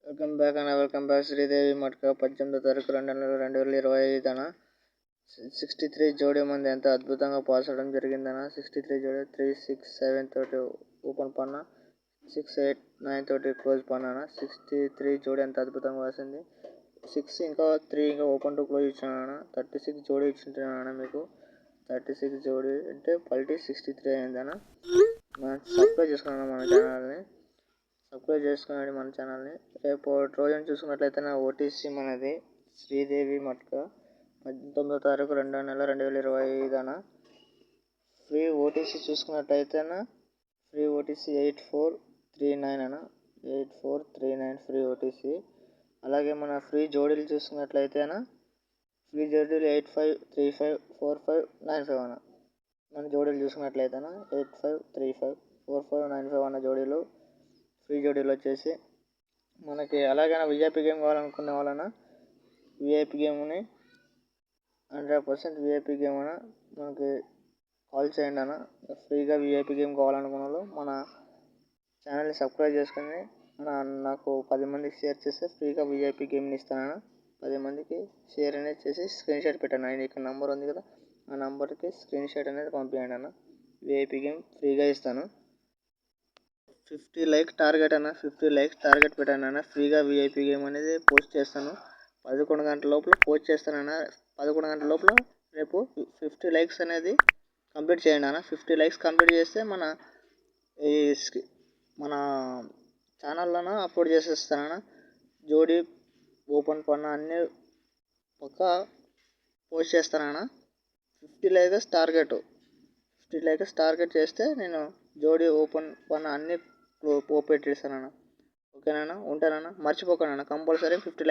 Welcome back Sridevi matka 18వ తారీఖు 2 నెలలు 2025 అన్న 63 జోడీ మంది ఎంత అద్భుతంగా పాస్ అవడం జరిగిందన్న. 63 జోడీ 3, 6, 7 తోటి ఓపెన్ పన్న, 6, 8, 9 తోటి క్లోజ్ పన్న. 63 జోడీ ఎంత అద్భుతంగా వాసింది. 6 ఇంకా 3 ఇంకా ఓపెన్ టు క్లోజ్ ఇచ్చాను. 36 జోడీ ఇచ్చింటున్నాను మీకు. 36 జోడీ అంటే పల్టీ 63 అయిందన్న. సబ్స్క్రైబ్ చేసుకున్నాను మన ఛానల్ని. మన ఛానల్ని. రేపు రోజున చూసుకున్నట్లయితే నా ఓటీసీ మనది శ్రీదేవి మట్కా 19వ తారీఖు 2వ నెల 2025 అన్న. ఫ్రీ ఓటీసీ చూసుకున్నట్లయితే ఫ్రీ ఓటీసీ 8439 అన్న. 8439 ఫ్రీ ఓటీసీ. అలాగే మన ఫ్రీ జోడీలు చూసుకున్నట్లయితే ఫ్రీ జోడీలు 85354595 అన్న. మన జోడీలు చూసుకున్నట్లయితే 85354595 అన్న జోడీలు ఫ్రీ జోడీలు వచ్చేసి మనకి. అలాగే విఐపీ గేమ్ కావాలనుకునే వాళ్ళన విఐపీ గేమ్ని 100% విఐపీ గేమ్ అన్న మనకి కాల్ చేయండి అన్న. ఫ్రీగా విఐపీ గేమ్ కావాలనుకున్న వాళ్ళు మన ఛానల్ని సబ్స్క్రైబ్ చేసుకుని నాకు 10 మందికి షేర్ చేస్తే ఫ్రీగా విఐపీ గేమ్ని ఇస్తానన్న. 10 మందికి షేర్ అనేది చేసి స్క్రీన్ షాట్ పెట్టాను. ఇక్కడ నెంబర్ ఉంది కదా, ఆ నెంబర్కి స్క్రీన్ షాట్ అనేది పంపించండి అన్న. విఐపీ గేమ్ ఫ్రీగా ఇస్తాను. 50 లైక్ టార్గెట్ అన్న. 50 లైక్స్ టార్గెట్ పెట్టాను అన్న. ఫ్రీగా విఐపీ గేమ్ అనేది పోస్ట్ చేస్తాను. 11 గంటల లోపల పోస్ట్ చేస్తానన్న. 11 గంటల లోపల రేపు 50 లైక్స్ అనేది కంప్లీట్ చేయండి అన్న. 50 లైక్స్ కంప్లీట్ చేస్తే మన ఛానల్లోన అప్లోడ్ చేసేస్తానన్న. జోడీ ఓపెన్ పన్న అన్నీ పక్కా పోస్ట్ చేస్తానన్న. 50 లైక్స్ టార్గెట్. 50 లైక్స్ టార్గెట్ చేస్తే నేను జోడీ ఓపెన్ పన్న అన్నీ పెట్టేస్తానన్న. ఓకేనా, ఉంటానన్నా. మర్చిపోకండి కంపల్సరీ 50 లైక్స్